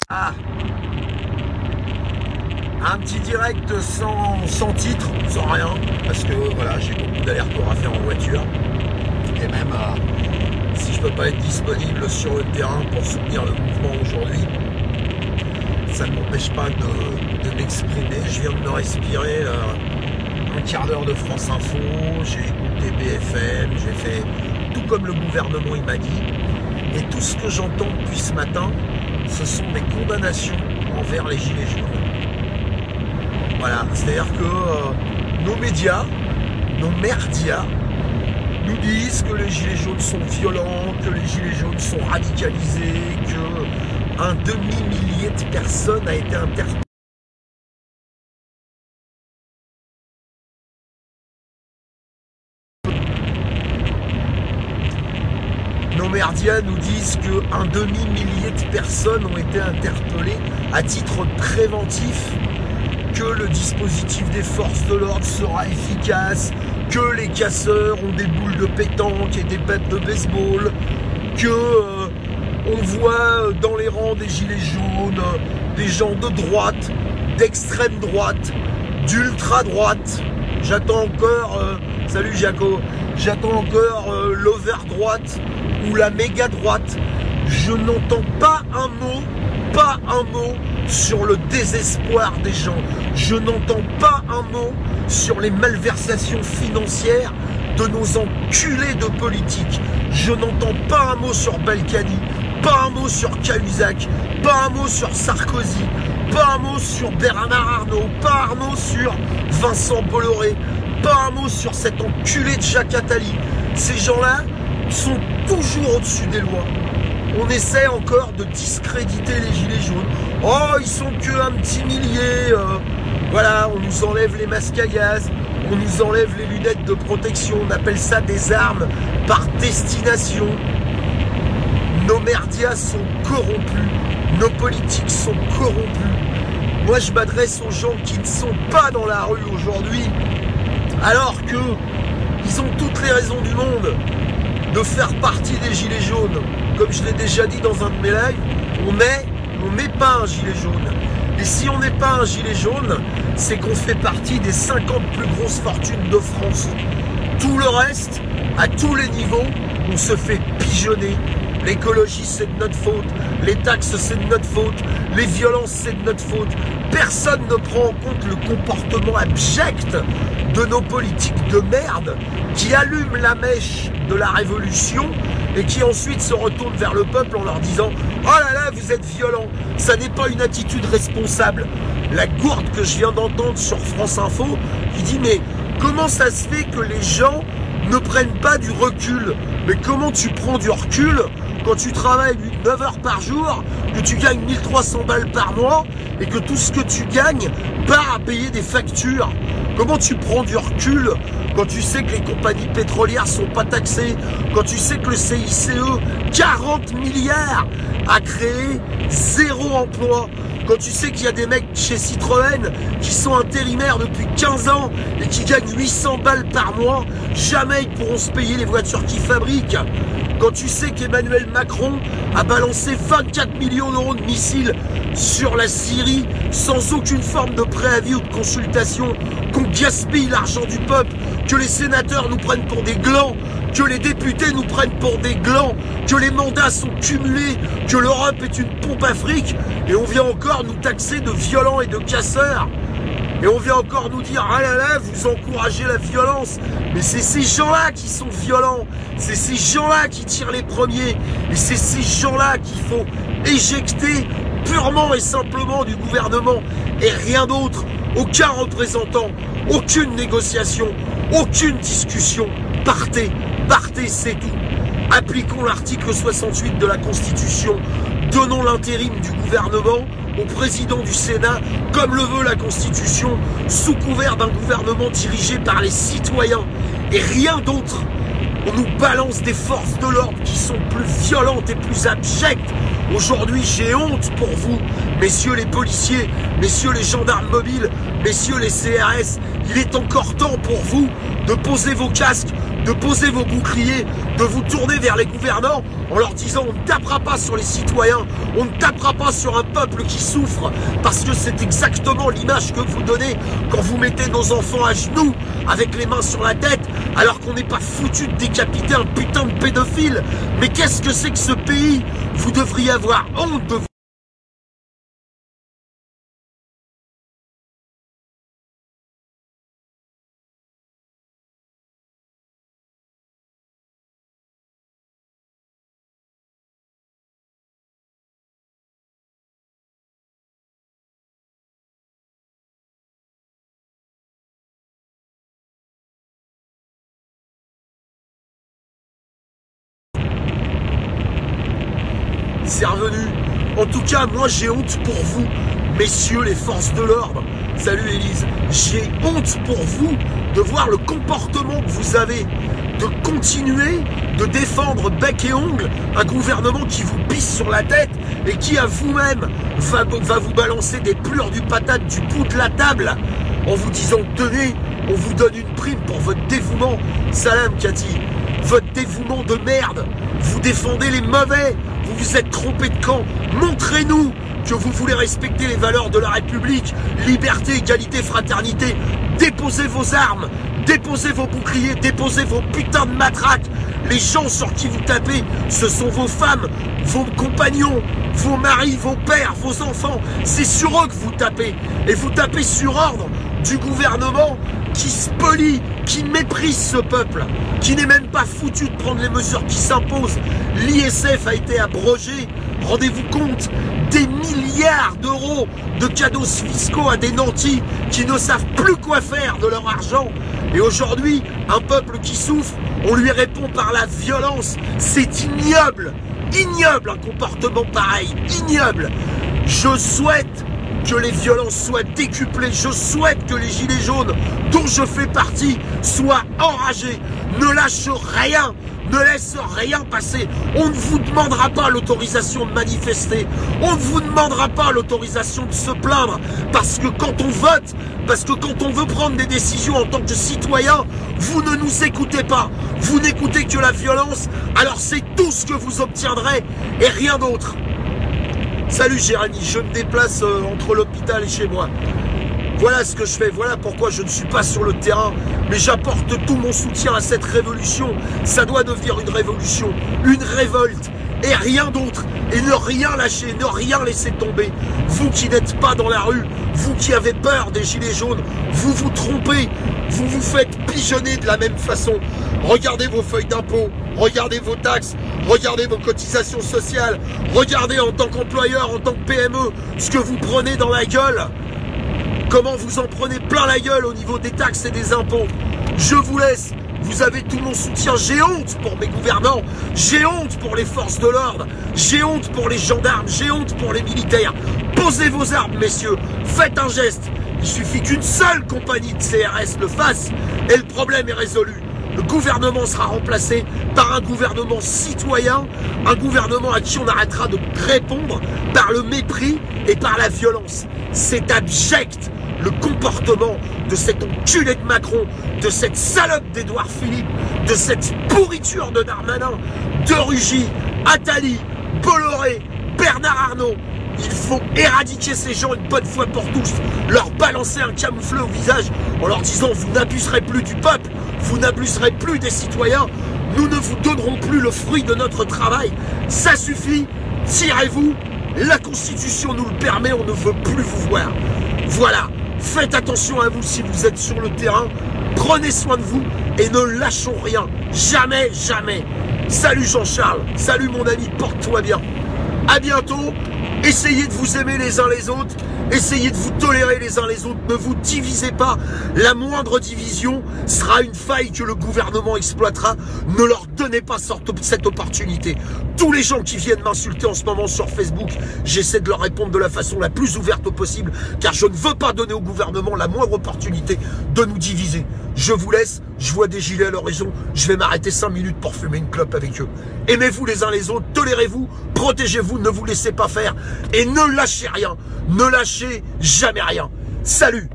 Ah, un petit direct sans titre, sans rien, parce que voilà, j'ai beaucoup d'allers-retours à faire en voiture. Et même si je peux pas être disponible sur le terrain pour soutenir le mouvement aujourd'hui, ça ne m'empêche pas de m'exprimer. Je viens de me respirer un quart d'heure de France Info, j'ai écouté BFM, j'ai fait tout comme le gouvernement il m'a dit. Et tout ce que j'entends depuis ce matin, ce sont des condamnations envers les gilets jaunes. Voilà, c'est-à-dire que nos médias, nos merdias, nous disent que les gilets jaunes sont violents, que les gilets jaunes sont radicalisés, qu'un demi-millier de personnes a été interpellé. Nos médias nous disent qu'un demi-millier de personnes ont été interpellées à titre préventif, que le dispositif des forces de l'ordre sera efficace, que les casseurs ont des boules de pétanque et des bêtes de baseball, que on voit dans les rangs des gilets jaunes des gens de droite, d'extrême droite, d'ultra droite. J'attends encore, salut Jaco, j'attends encore l'over droite ou la méga droite. Je n'entends pas un mot sur le désespoir des gens. Je n'entends pas un mot sur les malversations financières de nos enculés de politique. Je n'entends pas un mot sur Balkany, pas un mot sur Cahuzac, pas un mot sur Sarkozy, pas un mot sur Bernard Arnault, pas un mot sur Vincent Bolloré, pas un mot sur cet enculé de Jacques Attali. Ces gens-là sont toujours au-dessus des lois. On essaie encore de discréditer les gilets jaunes. Oh, ils sont que un petit millier. Voilà, on nous enlève les masques à gaz, on nous enlève les lunettes de protection. On appelle ça des armes par destination. Nos merdias sont corrompus, nos politiques sont corrompus. Moi, je m'adresse aux gens qui ne sont pas dans la rue aujourd'hui, alors que ils ont toutes les raisons du monde de faire partie des gilets jaunes. Comme je l'ai déjà dit dans un de mes lives, on n'est pas un gilet jaune. Et si on n'est pas un gilet jaune, c'est qu'on fait partie des 50 plus grosses fortunes de France. Tout le reste, à tous les niveaux, on se fait pigeonner. L'écologie, c'est de notre faute. Les taxes, c'est de notre faute. Les violences, c'est de notre faute. Personne ne prend en compte le comportement abject de nos politiques de merde qui allument la mèche de la révolution et qui ensuite se retournent vers le peuple en leur disant « Oh là là, vous êtes violents !» Ça n'est pas une attitude responsable. La gourde que je viens d'entendre sur France Info, qui dit « Mais comment ça se fait que les gens ne prennent pas du recul ?» Mais comment tu prends du recul quand tu travailles 9 heures par jour, que tu gagnes 1300 balles par mois et que tout ce que tu gagnes part à payer des factures? Comment tu prends du recul quand tu sais que les compagnies pétrolières sont pas taxées, quand tu sais que le CICE, 40 milliards, a créé 0 emploi, quand tu sais qu'il y a des mecs chez Citroën qui sont intérimaires depuis 15 ans et qui gagnent 800 balles par mois, jamais ils pourront se payer les voitures qu'ils fabriquent. Quand tu sais qu'Emmanuel Macron a balancé 24 millions d'euros de missiles sur la Syrie sans aucune forme de préavis ou de consultation, qu'on gaspille l'argent du peuple, que les sénateurs nous prennent pour des glands, que les députés nous prennent pour des glands, que les mandats sont cumulés, que l'Europe est une pompe à fric, et on vient encore nous taxer de violents et de casseurs. Et on vient encore nous dire « Ah là là, vous encouragez la violence !» Mais c'est ces gens-là qui sont violents, c'est ces gens-là qui tirent les premiers, et c'est ces gens-là qu'il faut éjecter purement et simplement du gouvernement, et rien d'autre. Aucun représentant, aucune négociation, aucune discussion. Partez, c'est tout. Appliquons l'article 68 de la Constitution, donnons l'intérim du gouvernement au président du Sénat, comme le veut la Constitution, sous couvert d'un gouvernement dirigé par les citoyens, et rien d'autre. On nous balance des forces de l'ordre qui sont plus violentes et plus abjectes. Aujourd'hui, j'ai honte pour vous, messieurs les policiers, messieurs les gendarmes mobiles, messieurs les CRS. Il est encore temps pour vous de poser vos casques, de poser vos boucliers, de vous tourner vers les gouvernants en leur disant on ne tapera pas sur les citoyens, on ne tapera pas sur un peuple qui souffre, parce que c'est exactement l'image que vous donnez quand vous mettez nos enfants à genoux avec les mains sur la tête, alors qu'on n'est pas foutu de décapiter un putain de pédophile. Mais qu'est-ce que c'est que ce pays? Vous devriez avoir honte de vous. C'est revenu. En tout cas, moi j'ai honte pour vous, messieurs les forces de l'ordre. Salut Élise. J'ai honte pour vous de voir le comportement que vous avez, de continuer de défendre bec et ongle un gouvernement qui vous pisse sur la tête et qui à vous-même va vous balancer des pleurs du patate du bout de la table en vous disant tenez, on vous donne une prime pour votre dévouement. Salam Cathy. Votre dévouement de merde. Vous défendez les mauvais. Vous vous êtes trompé de camp. Montrez-nous que vous voulez respecter les valeurs de la République. Liberté, égalité, fraternité. Déposez vos armes. Déposez vos boucliers. Déposez vos putains de matraques. Les gens sur qui vous tapez, ce sont vos femmes, vos compagnons, vos maris, vos pères, vos enfants. C'est sur eux que vous tapez. Et vous tapez sur ordre du gouvernement qui spolie, qui méprise ce peuple, qui n'est même pas foutu de prendre les mesures qui s'imposent. L'ISF a été abrogé. Rendez-vous compte, des milliards d'euros de cadeaux fiscaux à des nantis qui ne savent plus quoi faire de leur argent. Et aujourd'hui, un peuple qui souffre, on lui répond par la violence. C'est ignoble, ignoble un comportement pareil, ignoble. Je souhaite que les violences soient décuplées. Je souhaite que les gilets jaunes, dont je fais partie, soient enragés. Ne lâche rien, ne laisse rien passer. On ne vous demandera pas l'autorisation de manifester. On ne vous demandera pas l'autorisation de se plaindre. Parce que quand on vote, parce que quand on veut prendre des décisions en tant que citoyen, vous ne nous écoutez pas. Vous n'écoutez que la violence. Alors c'est tout ce que vous obtiendrez et rien d'autre. Salut Jérémy, je me déplace entre l'hôpital et chez moi. Voilà ce que je fais, voilà pourquoi je ne suis pas sur le terrain. Mais j'apporte tout mon soutien à cette révolution. Ça doit devenir une révolution, une révolte et rien d'autre. Et ne rien lâcher, ne rien laisser tomber. Vous qui n'êtes pas dans la rue, vous qui avez peur des gilets jaunes, vous vous trompez. Vous vous faites pigeonner de la même façon. Regardez vos feuilles d'impôt, regardez vos taxes, regardez vos cotisations sociales, regardez en tant qu'employeur, en tant que PME, ce que vous prenez dans la gueule. Comment vous en prenez plein la gueule au niveau des taxes et des impôts. Je vous laisse, vous avez tout mon soutien. J'ai honte pour mes gouvernants, j'ai honte pour les forces de l'ordre, j'ai honte pour les gendarmes, j'ai honte pour les militaires. Posez vos armes, messieurs, faites un geste. Il suffit qu'une seule compagnie de CRS le fasse et le problème est résolu. Le gouvernement sera remplacé par un gouvernement citoyen, un gouvernement à qui on arrêtera de répondre par le mépris et par la violence. C'est abject le comportement de cet enculé de Macron, de cette salope d'Édouard Philippe, de cette pourriture de Darmanin, de Rugy, Attali, Bolloré, Bernard Arnault. Il faut éradiquer ces gens une bonne fois pour tous, leur balancer un camouflet au visage en leur disant vous n'abuserez plus du peuple, vous n'abuserez plus des citoyens, nous ne vous donnerons plus le fruit de notre travail, ça suffit, tirez-vous, la Constitution nous le permet, on ne veut plus vous voir. Voilà, faites attention à vous si vous êtes sur le terrain, prenez soin de vous et ne lâchons rien, jamais, jamais. Salut Jean-Charles, salut mon ami, porte-toi bien. À bientôt, essayez de vous aimer les uns les autres, essayez de vous tolérer les uns les autres, ne vous divisez pas, la moindre division sera une faille que le gouvernement exploitera, ne leur donnez pas cette opportunité. Tous les gens qui viennent m'insulter en ce moment sur Facebook, j'essaie de leur répondre de la façon la plus ouverte possible, car je ne veux pas donner au gouvernement la moindre opportunité de nous diviser. Je vous laisse, je vois des gilets à l'horizon, je vais m'arrêter 5 minutes pour fumer une clope avec eux. Aimez-vous les uns les autres, tolérez-vous, protégez-vous, ne vous laissez pas faire et ne lâchez rien, ne lâchez jamais rien. Salut!